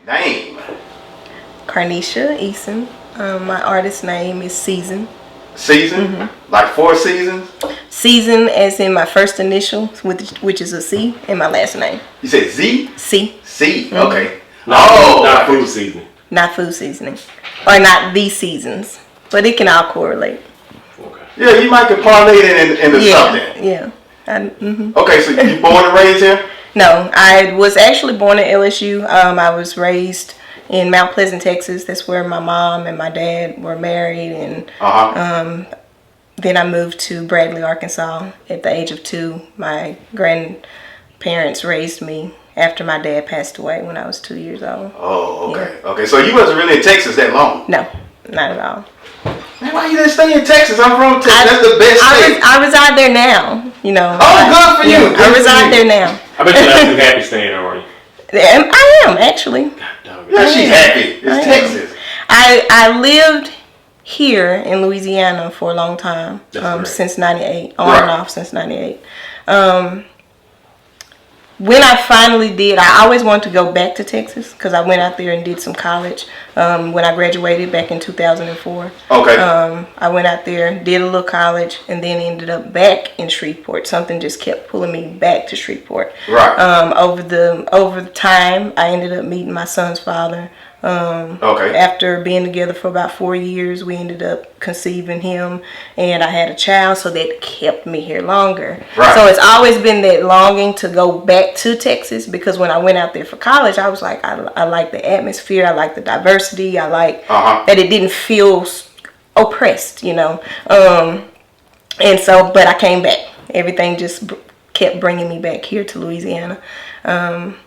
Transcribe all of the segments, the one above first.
Name. Carnisha Eason. My artist name is Ceason. Season? Like 4 seasons? Ceason as in my first initial, which is a C, and my last name. You said Z? C. C. Okay. Not food seasoning. Not food seasoning. Or not the seasons. But it can all correlate. Okay. Yeah, you might could parlay it into something. Yeah. Okay, so you born and raised here? No, I was actually born at LSU. I was raised in Mount Pleasant, Texas. That's where my mom and my dad were married, and then I moved to Bradley, Arkansas at the age of 2. My grandparents raised me after my dad passed away when I was 2 years old. Oh, okay. Yeah. Okay, so you wasn't really in Texas that long? No, not at all. Man, why you didn't stay in Texas? I'm from Texas. That's the best state. I reside there now, you know. Oh, good for you. I reside there now. I bet you're not too happy staying there, are you? I am, actually. Yeah, she's happy. It's Texas. I lived here in Louisiana for a long time, since 98, on and off since 98. When I finally did, I always wanted to go back to Texas because I went out there and did some college when I graduated back in 2004. Okay. I went out there, did a little college, and then ended up back in Shreveport. Something just kept pulling me back to Shreveport. Right. Over the time, I ended up meeting my son's father. After being together for about 4 years, we ended up conceiving him, and I had a child, so that kept me here longer. Right. So it's always been that longing to go back to Texas, because when I went out there for college, I was like, I like the atmosphere, I like the diversity, I like that it didn't feel oppressed, you know. And so, but I came back. Everything just kept bringing me back here to Louisiana, and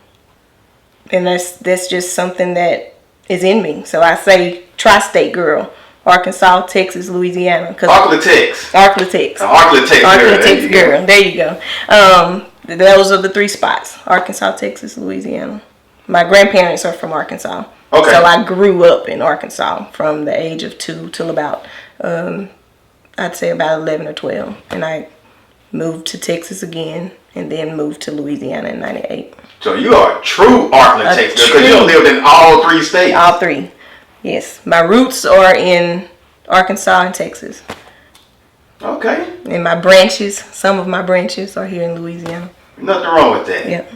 that's just something that is in me. So I say tri-state girl. Arkansas, Texas, Louisiana. Arklatex. Girl. There you go. Those are the 3 spots. Arkansas, Texas, Louisiana. My grandparents are from Arkansas. Okay. So I grew up in Arkansas from the age of 2 till about, I'd say about 11 or 12. And I moved to Texas again, and then moved to Louisiana in 98. So you are a true Arklatex girl, because you lived in all 3 states. All 3. Yes. My roots are in Arkansas and Texas. Okay. And my branches, some of my branches are here in Louisiana. Nothing wrong with that. Yep.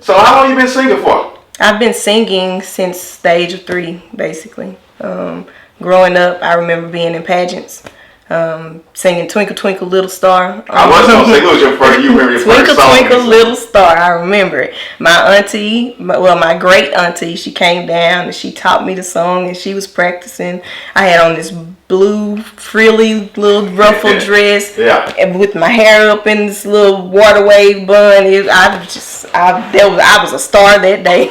So how long you been singing for? I've been singing since the age of 3, basically. Growing up, I remember being in pageants. Singing Twinkle Twinkle Little Star. I was going to say, what was your first, you remember your first song? Twinkle Twinkle Little Star, I remember it. My auntie, my great auntie, she came down and she taught me the song, and she was practicing. I had on this blue frilly little ruffled dress, and with my hair up in this little water wave bun. I was a star that day.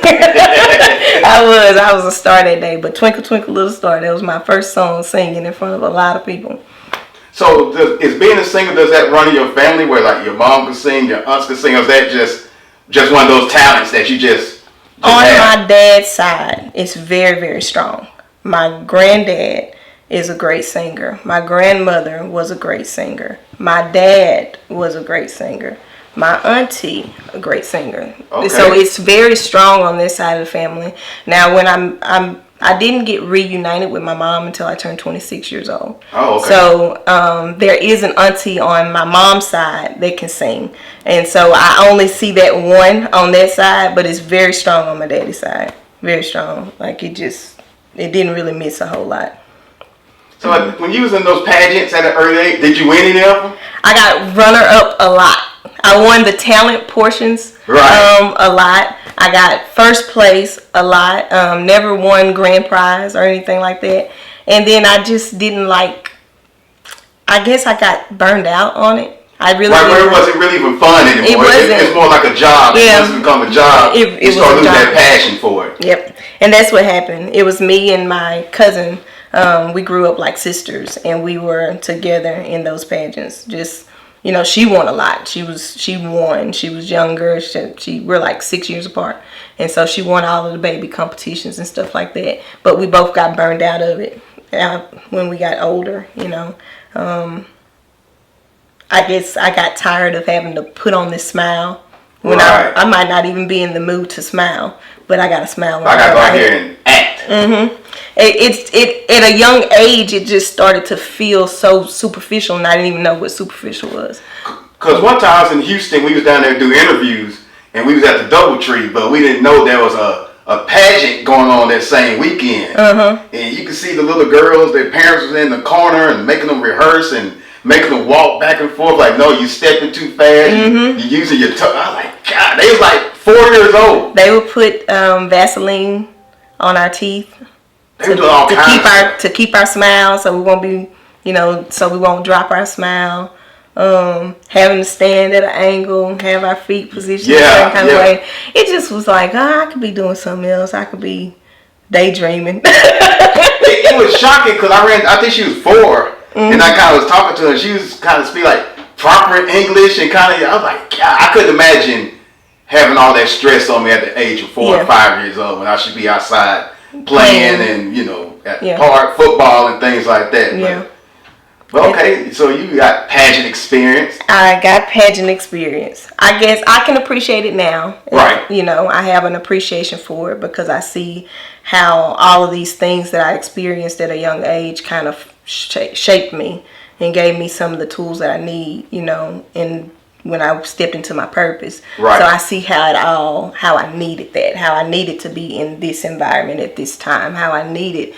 I was a star that day. But Twinkle Twinkle Little Star, that was my first song singing in front of a lot of people. So is being a singer, does that run in your family where like your mom could sing, your aunts could sing, or is that just one of those talents that you just on have? My dad's side, it's very, very strong. My granddad is a great singer. My grandmother was a great singer. My dad was a great singer. My auntie, a great singer. Okay. So it's very strong on this side of the family. Now, when I didn't get reunited with my mom until I turned 26 years old. Oh, okay. So there is an auntie on my mom's side that can sing. And so I only see that one on that side, but it's very strong on my daddy's side. Very strong. Like it didn't really miss a whole lot. So when you was in those pageants at an early age, did you win any of them? I got runner-up a lot. I won the talent portions a lot. I got first place a lot. Never won grand prize or anything like that. And then I just didn't I guess I got burned out on it. I really where it wasn't really even fun anymore. It's more like a job. Yeah. Once it become a job, you start losing that passion for it. Yep. And that's what happened. It was me and my cousin. We grew up like sisters, and we were together in those pageants. Just, you know, she won a lot. She won. She was younger. We're like 6 years apart. And so she won all of the baby competitions and stuff like that. But we both got burned out of it when we got older, you know. I guess I got tired of having to put on this smile when I might not even be in the mood to smile. but I gotta smile. I gotta go out here and act. It at a young age, it just started to feel so superficial, and I didn't even know what superficial was. Cause one time I was in Houston, we was down there to do interviews, and we was at the DoubleTree, but we didn't know there was a pageant going on that same weekend. And you could see the little girls, their parents was in the corner and making them rehearse and making them walk back and forth. Like, no, you stepping too fast. You're using your tongue. I was like, God, they was like 4 years old. They would put Vaseline on our teeth to keep our smile, so we won't be, so we won't drop our smile. Having to stand at an angle, have our feet positioned a certain kind of way. It just was like, I could be doing something else. I could be daydreaming. it was shocking because I think she was 4, and I kind of was talking to her, and she was kind of speaking like proper English, and kind of, I was like, God, I couldn't imagine having all that stress on me at the age of 4 or 5 years old when I should be outside playing and, at park football and things like that. But okay, so you got pageant experience. I got pageant experience. I guess I can appreciate it now. Right. I have an appreciation for it because I see how all of these things that I experienced at a young age kind of shaped me and gave me some of the tools that I need, and when I stepped into my purpose. Right. So I see how I needed that, how I needed to be in this environment at this time, how I needed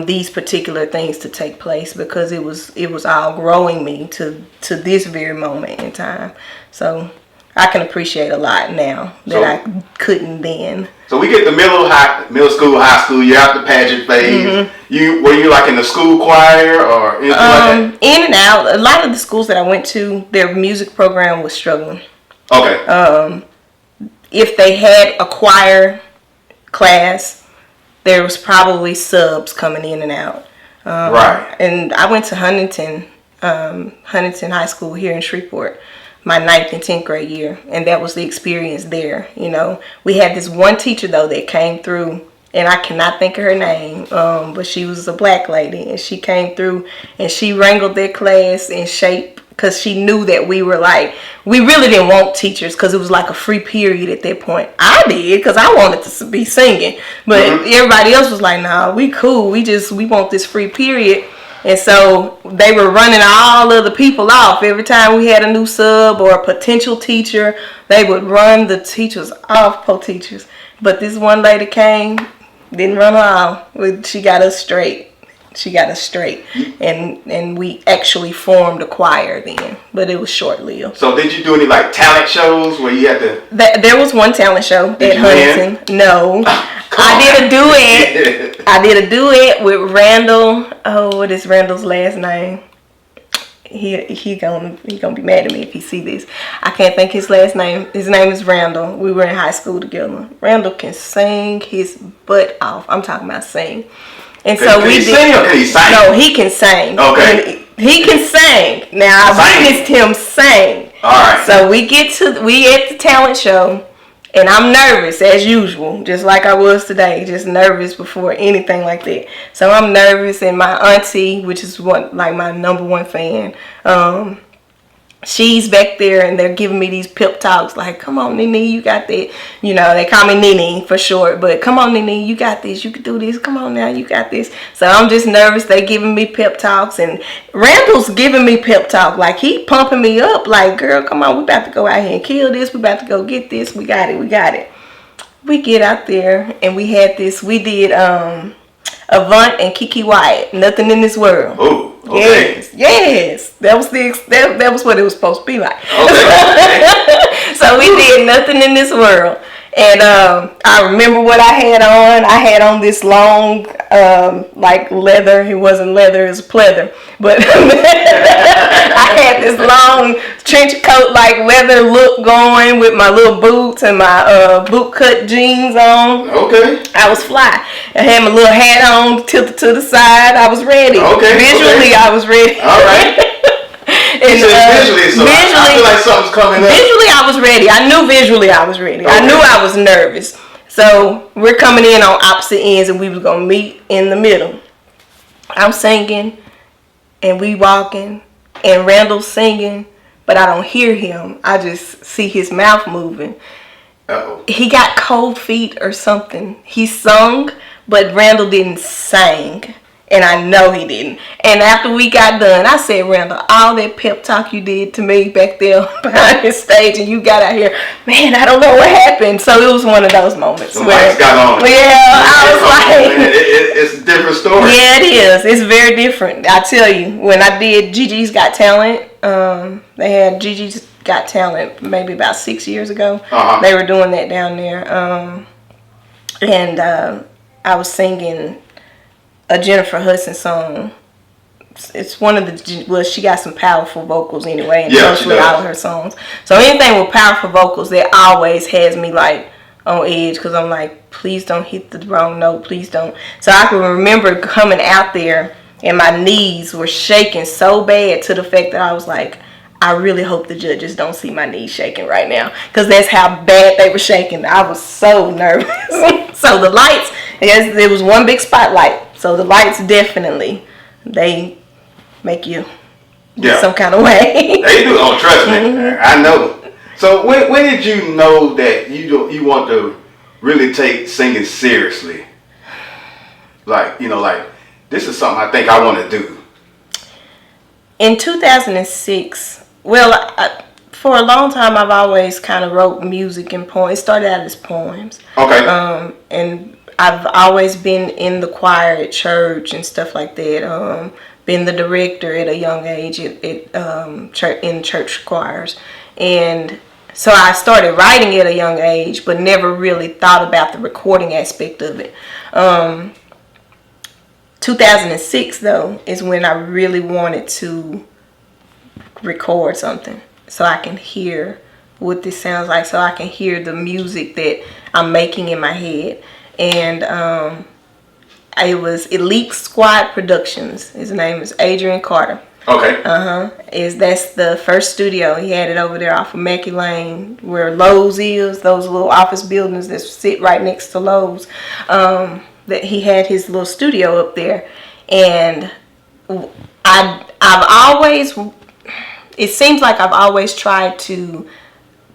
these particular things to take place because it was all growing me to this very moment in time. So I can appreciate a lot now that I couldn't then. So we get the middle school, high school, you're out the pageant phase. Were you like in the school choir or anything like that? In and out. A lot of the schools that I went to, their music program was struggling. Okay. If they had a choir class, there was probably subs coming in and out. Right. And I went to Huntington High School here in Shreveport, my 9th and 10th grade year, and that was the experience there. We had this one teacher though that came through, and I cannot think of her name, but she was a black lady, and she came through and she wrangled their class in shape because she knew that we really didn't want teachers because it was like a free period at that point. I did because I wanted to be singing, but everybody else was like, nah, we cool, we want this free period. And so they were running all of the people off. Every time we had a new sub or a potential teacher, they would run the teachers off, teachers. But this one lady came, didn't run her off. She got us straight. And we actually formed a choir then, but it was short-lived. So did you do any like talent shows where you had to? There was one talent show at Huntington. No. I did a duet with Randall. Oh, what is Randall's last name? He gonna be mad at me if he see this. I can't think his last name. His name is Randall. We were in high school together. Randall can sing his butt off. I'm talking about sing. And so can he sing or can he sing? No, he can sing. Okay. He can sing. Now I witnessed him sing. All right. So we at the talent show. And I'm nervous as usual, just like I was today, just nervous before anything like that. So I'm nervous, and my auntie, which is my number one fan, she's back there, and they're giving me these pep talks like, come on, Nene, you got that. They call me Nene for short, but come on, Nene, you got this. You can do this. Come on now, you got this. So I'm just nervous. They giving me pep talks, and Randall's giving me pep talk. Like, he pumping me up like, girl, come on, we about to go out here and kill this. We about to go get this. We got it. We get out there, and we did Avant and Kiki Wyatt, Nothing in This World. Oh. Okay. Yes. That was what it was supposed to be like. Okay. So we did Nothing in This World. And I remember what I had on. I had on this long, like leather. It wasn't leather, it was pleather. But I had this long trench coat, like leather look going with my little boots and my boot cut jeans on. Okay. I was fly. I had my little hat on, tilted to the side. I was ready. Okay. Visually, I was ready. All right. And, visually, so I feel like something's coming up. Visually, I was ready. I knew visually I was ready. Okay. I knew I was nervous. So we're coming in on opposite ends, and we was gonna meet in the middle. I'm singing, and we walking, and Randall's singing, but I don't hear him. I just see his mouth moving, He got cold feet or something. He sung, but Randall didn't sing. And I know he didn't. And after we got done, I said, Randall, all that pep talk you did to me back there behind the stage, and you got out here, man, I don't know what happened. So it was one of those moments. The lights got on. Yeah, I was like. Man, it's a different story. Yeah, it is. It's very different. I tell you, when I did Gigi's Got Talent, they had Gigi's Got Talent maybe about 6 years ago. They were doing that down there. And I was singing a Jennifer Hudson song. It's one of the, well, she got some powerful vocals anyway, and mostly all of her songs. So anything with powerful vocals, that always has me like on edge, because I'm like, please don't hit the wrong note, please don't. So I can remember coming out there and my knees were shaking so bad to the fact that I was like, I really hope the judges don't see my knees shaking right now, because that's how bad they were shaking. I was so nervous. So the lights, I guess there was one big spotlight. So the lights definitely, they make you some kind of way. They do. Oh, trust me. I know. So when did you know that you want to really take singing seriously? Like, like, this is something I think I want to do. In 2006, well, for a long time I've always kind of wrote music and poems. It started out as poems. Okay. And I've always been in the choir at church and stuff like that. Been the director at a young age in church choirs. And so I started writing at a young age, but never really thought about the recording aspect of it. 2006, though, is when I really wanted to record something so I can hear what this sounds like, so I can hear the music that I'm making in my head. And it was Elite Squad Productions. His name is Adrian Carter. Okay. That's the first studio. He had it over there off of Mackey Lane, where Lowe's is. Those little office buildings that sit right next to Lowe's. That he had his little studio up there, and I've always. It seems like I've always tried to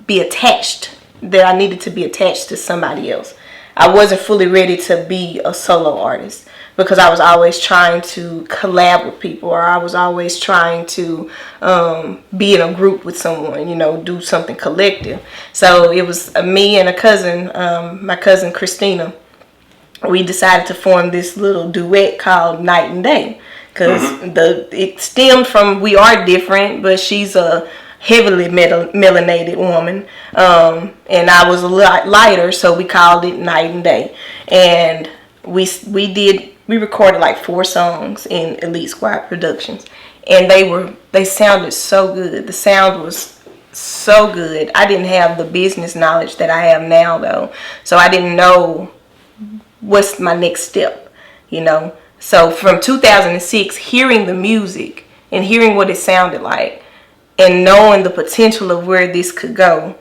be attached. That I needed to be attached to somebody else. I wasn't fully ready to be a solo artist, because I was always trying to collab with people, or I was always trying to be in a group with someone, do something collective. So it was me and a cousin, my cousin Christina. We decided to form this little duet called Night and Day, because it stemmed from We Are Different, but she's a heavily melanated woman, and I was a lot lighter, so we called it Night and Day. And we recorded like 4 songs in Elite Squad Productions, and they sounded so good. The sound was so good. I didn't have the business knowledge that I have now, though, so I didn't know what's my next step, So from 2006, hearing the music and hearing what it sounded like, and knowing the potential of where this could go,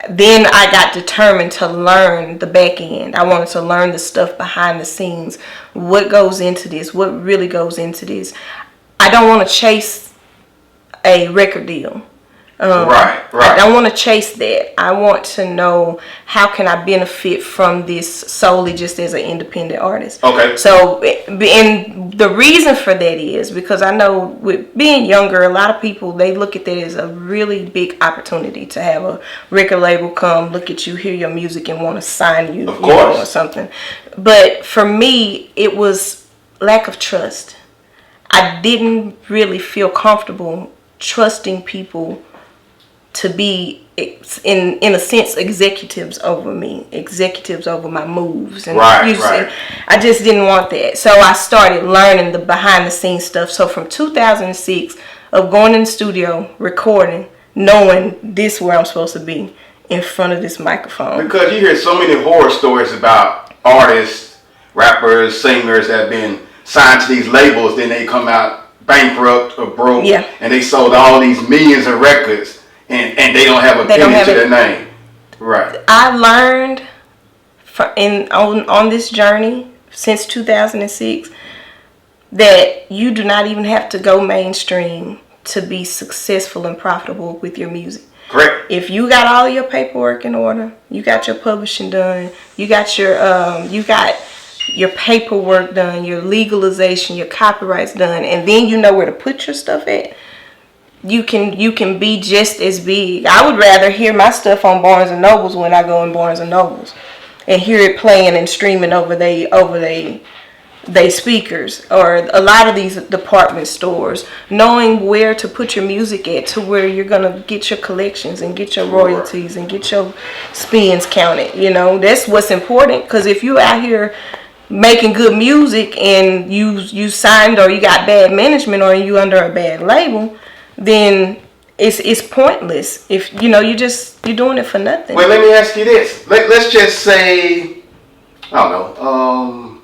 then I got determined to learn the back end. I wanted to learn the stuff behind the scenes. What goes into this? What really goes into this? I don't want to chase a record deal. Right. I don't want to chase that. I want to know, how can I benefit from this solely just as an independent artist. Okay. So, and the reason for that is because I know with being younger, a lot of people, they look at that as a really big opportunity to have a record label come look at you, hear your music, and want to sign you, or something. But for me, it was lack of trust. I didn't really feel comfortable trusting people to be, in a sense, executives over me, executives over my moves. And right. I just didn't want that. So I started learning the behind the scenes stuff. So from 2006, of going in the studio, recording, knowing this is where I'm supposed to be, in front of this microphone. Because you hear so many horror stories about artists, rappers, singers that have been signed to these labels, then they come out bankrupt or broke, and they sold all these millions of records. And they don't have a penny to their name. Right. I learned on this journey since 2006 that you do not even have to go mainstream to be successful and profitable with your music. Correct. If you got all your paperwork in order, you got your publishing done, you got your paperwork done, your legalization, your copyrights done, and then you know where to put your stuff at, you can be just as big. I would rather hear my stuff on Barnes and Nobles when I go in Barnes and Nobles and hear it playing and streaming over they speakers, or a lot of these department stores, knowing where to put your music at to where you're gonna get your collections and get your royalties and get your spins counted. You know, that's what's important, because if you out here making good music and you signed or you got bad management or you under a bad label, then it's pointless. If you know you're doing it for nothing. Well, let me ask you this. Let's just say, I don't know,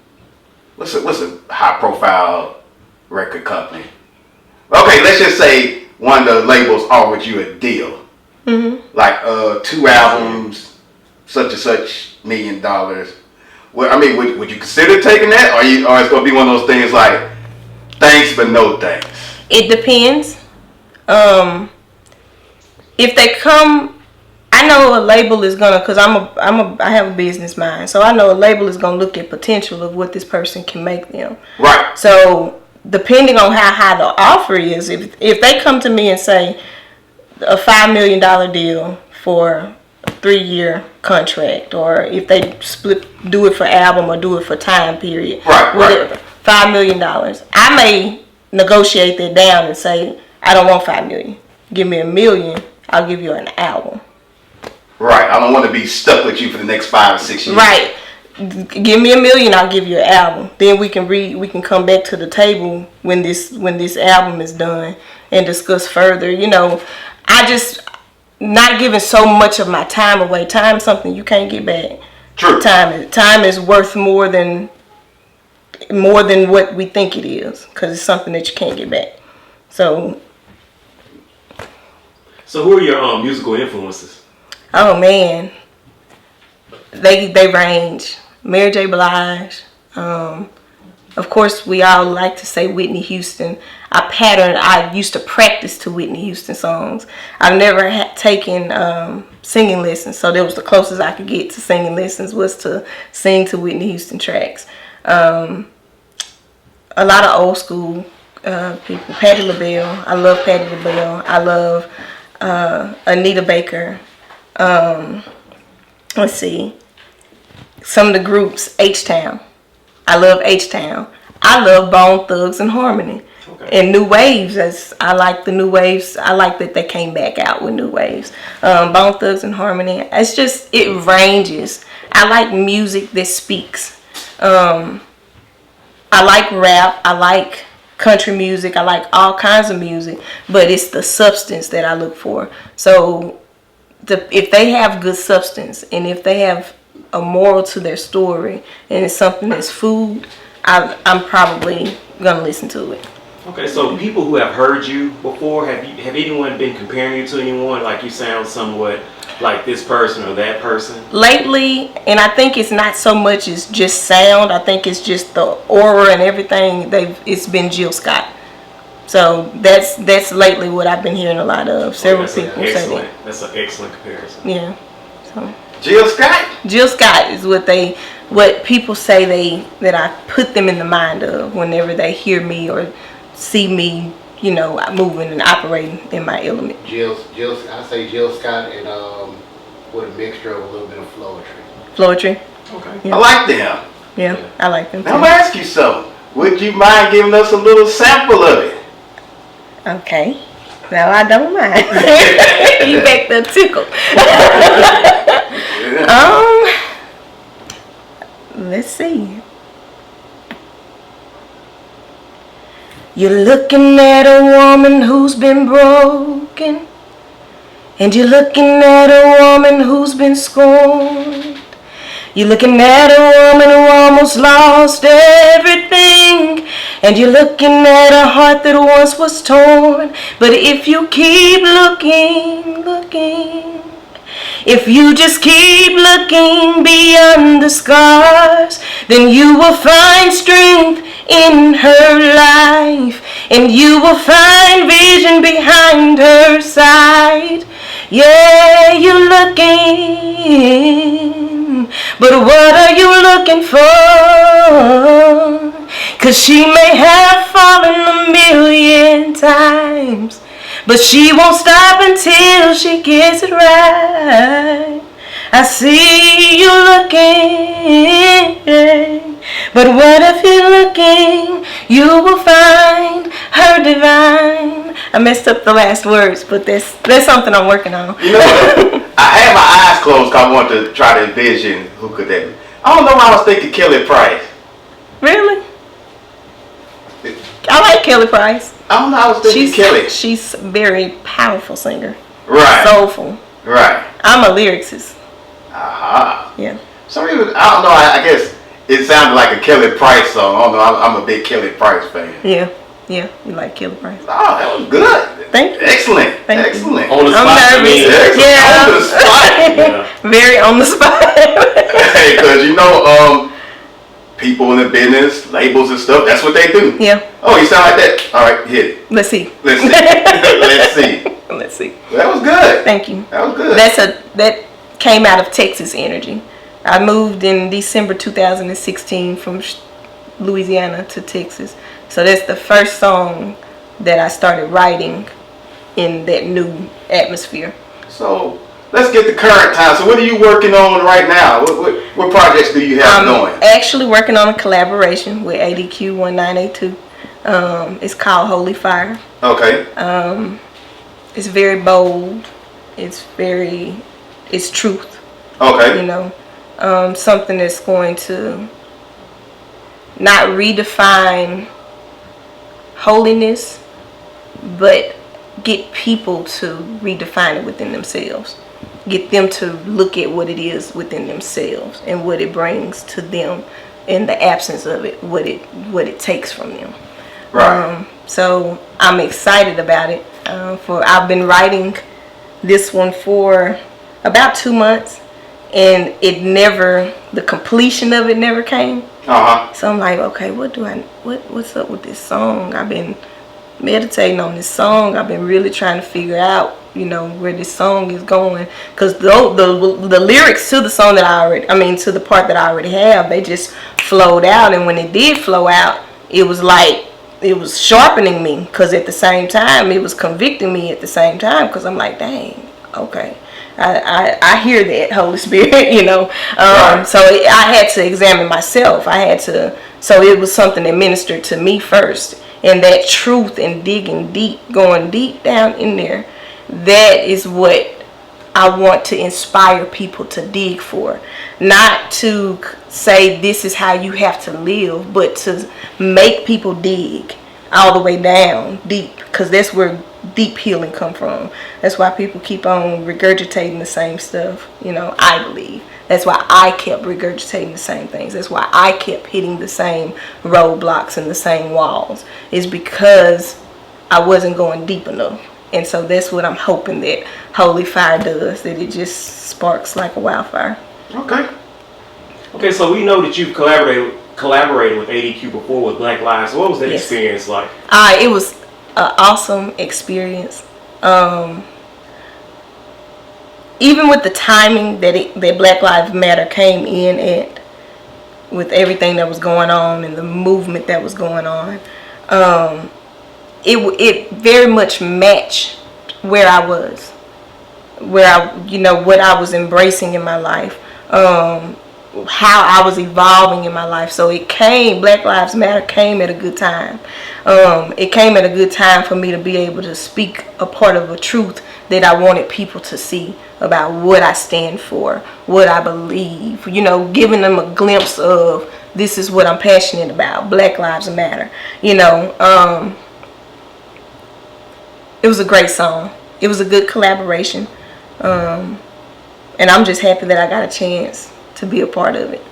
what's a high profile record company? Okay, let's just say one of the labels offered you a deal, like 2 albums, such and such $1 million. Well, I mean, would you consider taking that, or it's gonna be one of those things like thanks but no thanks? It depends. If they come, I know a label is gonna, cause I have a business mind, so I know a label is gonna look at potential of what this person can make them. Right. So depending on how high the offer is, if they come to me and say a $5 million deal for a 3-year contract, or if they do it for album or do it for time period, whatever, $5 million, I may negotiate that down and say, I don't want $5 million. Give me $1 million. I'll give you an album. Right. I don't want to be stuck with you for the next 5 or 6 years. Right. Give me $1 million. I'll give you an album. Then we can come back to the table when this album is done and discuss further. You know, I just not giving so much of my time away. Time is something you can't get back. True. Time is worth more than what we think it is, because it's something that you can't get back. So who are your musical influences? Oh man, they range. Mary J. Blige. Of course, we all like to say Whitney Houston. I used to practice to Whitney Houston songs. I've never taken singing lessons, so that was the closest I could get to singing lessons, was to sing to Whitney Houston tracks. A lot of old school people. Patti LaBelle. I love Patti LaBelle. I love Anita Baker. Let's see. Some of the groups. HTown. I love HTown. I love Bone Thugs and Harmony. Okay. And New Waves. I like the New Waves. I like that they came back out with New Waves. Bone Thugs and Harmony. It's just, it ranges. I like music that speaks. I like rap. I like country music. I like all kinds of music, but it's the substance that I look for. So if they have good substance, and if they have a moral to their story, and it's something that's food, I'm probably gonna listen to it. Okay, so people who have heard you before, have anyone been comparing you to anyone, like you sound somewhat like this person or that person? Lately, and I think it's not so much as just sound, I think it's just the aura and everything. It's been Jill Scott. So that's lately what I've been hearing a lot of. Several people say that. That's an excellent comparison. Yeah. So Jill Scott? Jill Scott is what people say that I put them in the mind of whenever they hear me or see me, you know, moving and operating in my element. I say Jill Scott and with a mixture of a little bit of Floetry. Floetry. Okay. Yeah. I like them. Yeah, I like them too. Now I'm gonna ask you something. Would you mind giving us a little sample of it? Okay. No, I don't mind. You back there tickle. Let's see. You're looking at a woman who's been broken, and you're looking at a woman who's been scorned. You're looking at a woman who almost lost everything, and you're looking at a heart that once was torn. But if you keep looking, if you just keep looking beyond the scars, then you will find strength in her life, and you will find vision behind her side. Yeah, you looking, but what are you looking for? 'Cause she may have fallen a million times, but she won't stop until she gets it right. I see you looking, but what if you're looking, you will find her divine. I messed up the last words, but that's something I'm working on. You know what? I had my eyes closed because I wanted to try to envision who could that be. I don't know why I was thinking Kelly Price. Really? I like Kelly Price. I don't know, I was thinking Kelly. She's a very powerful singer. Right. Soulful. Right. I'm a lyricist. Aha. Yeah. So I don't know, I guess it sounded like a Kelly Price song. I don't know, I'm a big Kelly Price fan. Yeah. Yeah, you like Kelly Price. Oh, that was good. Thank you. Excellent. Thank you. Excellent. On the spot. I'm nervous. Yeah. On the spot. Yeah. Very on the spot. Hey, because you know, people in the business, labels and stuff, that's what they do. Yeah. Oh, you sound like that? All right, hit it. Let's see. Let's see. Let's see. Let's see. That was good. Thank you. That was good. That came out of Texas energy. I moved in December 2016 from Louisiana to Texas. So that's the first song that I started writing in that new atmosphere. So let's get the current time. So what are you working on right now? What projects do you have going? I'm actually working on a collaboration with ADQ 1982. It's called Holy Fire. Okay. It's very bold. It's truth. Okay. You know, something that's going to not redefine holiness, but get people to redefine it within themselves. Get them to look at what it is within themselves and what it brings to them in the absence of it, what it takes from them. Right. So I'm excited about it. I've been writing this one for about 2 months, and the completion of it never came. So I'm like, okay, what's up with this song? I've been meditating on this song. I've been really trying to figure out, where this song is going, because the lyrics to the song to the part that I already have, they just flowed out, and when it did flow out, it was like it was sharpening me, because at the same time it was convicting me at the same time, because I'm like, dang, okay. I hear that, Holy Spirit, Right. So I had to examine myself. So it was something that ministered to me first. And that truth and digging deep, going deep down in there, that is what I want to inspire people to dig for. Not to say this is how you have to live, but to make people dig all the way down deep, because that's where deep healing come from. That's why people keep on regurgitating the same stuff, I believe. That's why I kept regurgitating the same things. That's why I kept hitting the same roadblocks and the same walls. It's because I wasn't going deep enough. And so that's what I'm hoping that Holy Fire does, that it just sparks like a wildfire. Okay, so we know that you've collaborated with ADQ before with Black Lives. So what was that experience like? It was an awesome experience. Even with the timing that Black Lives Matter came in at, with everything that was going on and the movement that was going on, it very much matched where I was, what I was embracing in my life, how I was evolving in my life. So Black Lives Matter came at a good time. It came at a good time for me to be able to speak a part of a truth that I wanted people to see about what I stand for, what I believe, giving them a glimpse of this is what I'm passionate about, Black Lives Matter. It was a great song. It was a good collaboration. And I'm just happy that I got a chance to be a part of it.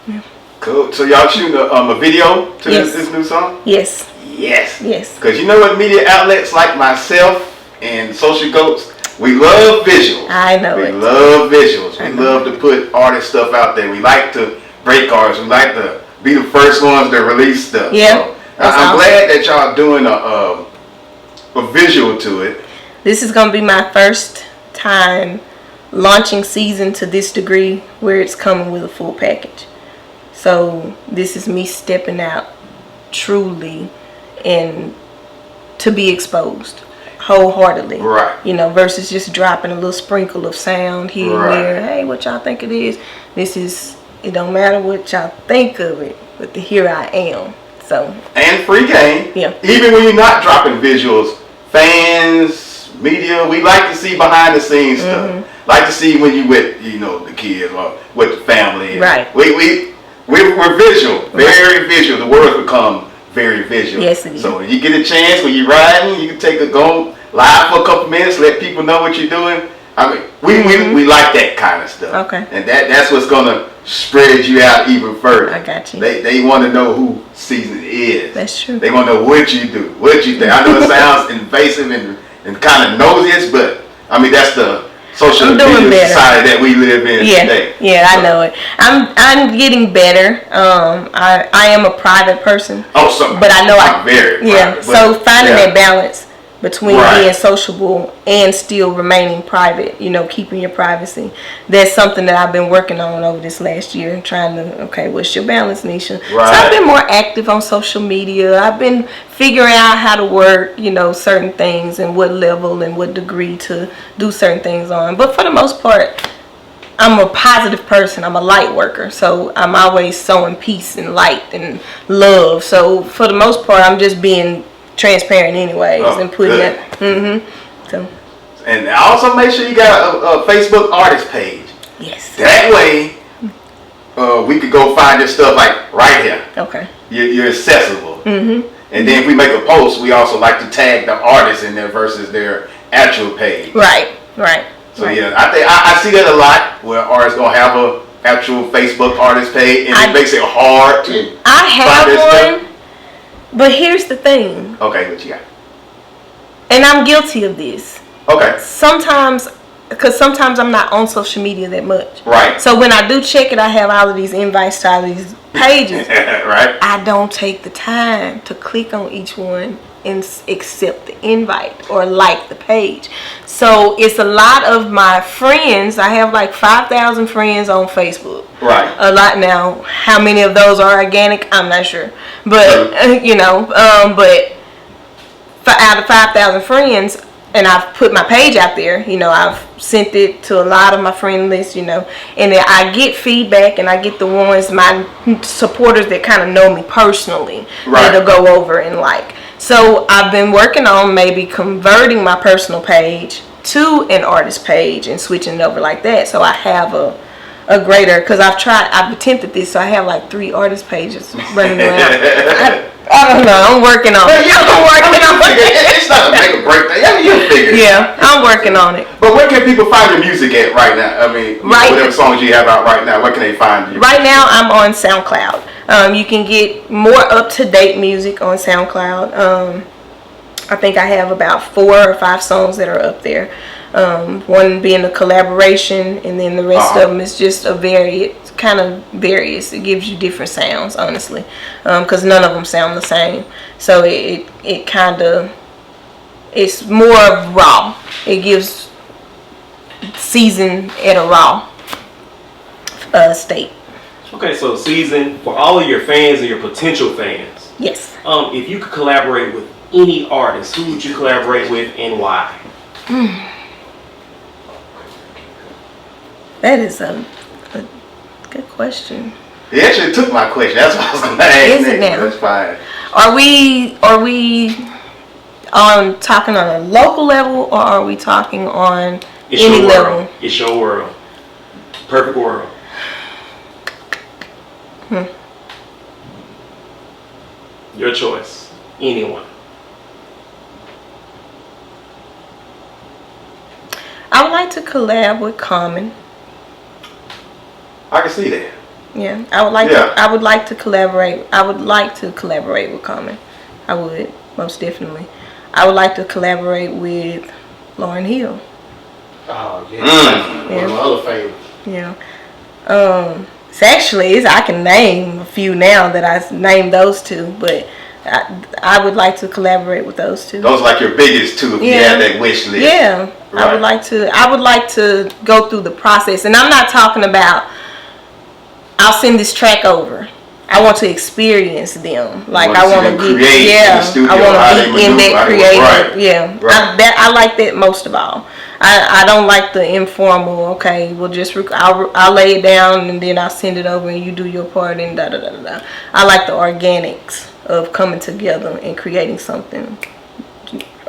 Yeah. Cool. So y'all shooting a video to this new song? Yes. Yes. Yes. Because what, media outlets like myself and Social Goats, we love visuals. I know we love visuals. We love to put artist stuff out there. We like to break artists. We like to be the first ones to release stuff. Yeah. So I'm glad that y'all doing a visual to it. This is gonna be my first time launching Ceason to this degree where it's coming with a full package. So this is me stepping out truly and to be exposed wholeheartedly, right? You know, versus just dropping a little sprinkle of sound here and there. Hey, what y'all think it is? This is, it don't matter what y'all think of it, but here I am. So, and free game. Yeah. Even when you're not dropping visuals, fans, media, we like to see behind the scenes stuff. Like to see when you with, you know, the kids or with the family. Right. We're visual, very visual. The world's become very visual. Yes, it is. So when you get a chance, when you're riding, you can go live for a couple minutes, let people know what you're doing. I mean, we like that kind of stuff. Okay. And that's what's gonna spread you out even further. I got you. They want to know who Ceason is. That's true. They want to know what you do, what you think. I know it sounds invasive and kind of nosy, but I mean that's the social media society that we live in today. Yeah, I know it. I'm getting better. I am a private person. But I know I'm very private. So finding that balance between being sociable and still remaining private, you know, keeping your privacy. That's something that I've been working on over this last year, trying to, what's your balance, Nisha? So I've been more active on social media. I've been figuring out how to work, you know, certain things and what level and what degree to do certain things on. But for the most part, I'm a positive person. I'm a light worker. So I'm always sowing peace and light and love. So for the most part, I'm just being transparent anyways and putting that. So. And also make sure you got a Facebook artist page. Yes. That way, we could go find your stuff like right here. Okay. You're accessible. And then if we make a post, we also like to tag the artist in there versus their actual page. Right. So yeah, I think I see that a lot where artists gonna have a actual Facebook artist page, and it makes it hard to. I have one, but here's the thing. Okay, what you got? And I'm guilty of this. Okay. Sometimes I'm not on social media that much. Right. So when I do check it, I have all of these invites to all of these pages. Right. I don't take the time to click on each one and accept the invite or like the page. So it's a lot of my friends. I have like 5,000 friends on Facebook. Right. A lot now. How many of those are organic? I'm not sure. But you know, but out of 5,000 friends, and I've put my page out there, you know, I've sent it to a lot of my friend list, you know, and then I get feedback, and I get the ones, my supporters that kind of know me personally, that'll go over and like. So I've been working on maybe converting my personal page to an artist page and switching it over like that. So I have a greater, because I've attempted this, so I have like 3 artist pages running around. I don't know. I'm working on it. It's not a make or break thing. You'll figure it out. Yeah, I'm working on it. But where can people find your music at right now? I mean, whatever songs you have out right now, where can they find you? Right now, I'm on SoundCloud. You can get more up-to-date music on SoundCloud. I think I have about 4 or 5 songs that are up there. One being a collaboration, and then the rest of them is just kind of various. It gives you different sounds, honestly, because none of them sound the same. So it kind of, it's more raw. It gives Ceason at a raw state. Okay, so Ceason, for all of your fans and your potential fans, yes. If you could collaborate with any artist, who would you collaborate with and why? That is a good question. He actually took my question. That's what I was going to ask. Is it now? That's fine. Are we talking on a local level, or are we talking on any level? It's your world. Perfect world. Your choice. Anyone. I would like to collab with Common. I can see that. Yeah, I would like to collaborate. I would like to collaborate with Common. I would, most definitely. I would like to collaborate with Lauryn Hill. Oh yeah, one of my other favorites. Yeah. I can name a few now that I named those 2, but I would like to collaborate with those two. Those are like your biggest two if you had that wish list. Yeah, right. I would like to go through the process, and I'm not talking about I'll send this track over. I want to experience them. Like I want to be, I want to be in that creative. Yeah, I like that most of all. I don't like the informal. Okay, we'll just I'll lay it down and then I'll send it over and you do your part and da da da da. I like the organics of coming together and creating something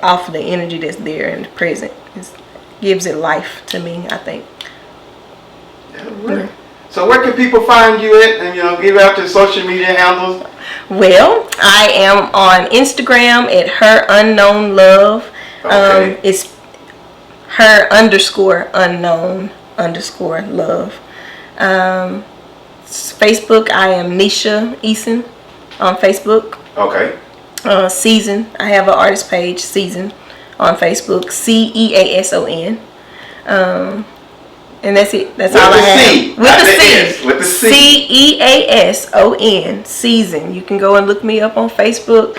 off of the energy that's there and present. It gives it life to me, I think. Yeah. So where can people find you at, and give out your social media handles? Well, I am on Instagram at her_unknown_love. Okay. It's her_unknown_love. Facebook, I am Nisha Ceason on Facebook. Okay. Ceason, I have an artist page, Ceason, on Facebook, Ceason. And that's it. That's all I have. With the C. Ceason. Ceason. You can go and look me up on Facebook.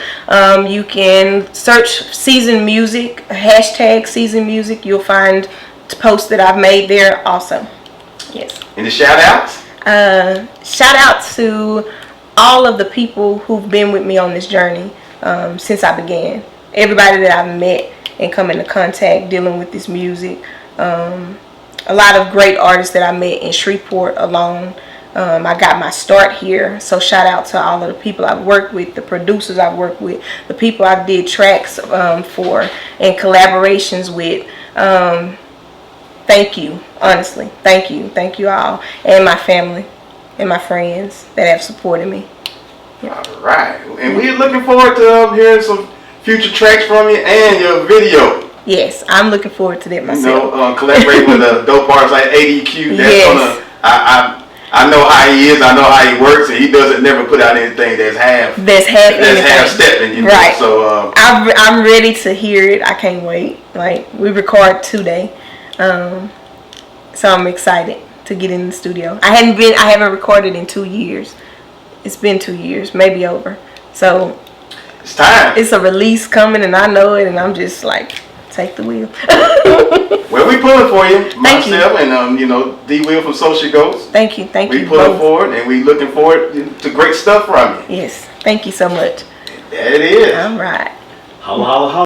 You can search Ceason Music, hashtag Ceason Music. You'll find posts that I've made there also. Yes. Any shout outs? Shout out to all of the people who've been with me on this journey since I began. Everybody that I've met and come into contact dealing with this music. A lot of great artists that I met in Shreveport alone. I got my start here, so shout out to all of the people I've worked with, the producers I've worked with, the people I did tracks for and collaborations with. Thank you, honestly. Thank you all, and my family and my friends that have supported me. Yeah. All right, and we're looking forward to hearing some future tracks from you and your video. Yes, I'm looking forward to that myself. Collaborating with dope artists like ADQ. That's I know how he is. I know how he works, and he doesn't never put out anything that's half stepping. Right. So I'm ready to hear it. I can't wait. Like we record today, so I'm excited to get in the studio. I haven't recorded in 2 years. It's been 2 years, maybe over. So it's time. It's a release coming, and I know it, and I'm just like. Take the wheel. Well, we pulling for you, Thank myself, you. And D Will from Social Ghosts. Thank you. We pulling forward, and we looking forward to great stuff from you. Yes, thank you so much. There it is. All right. Holla, holla, holla.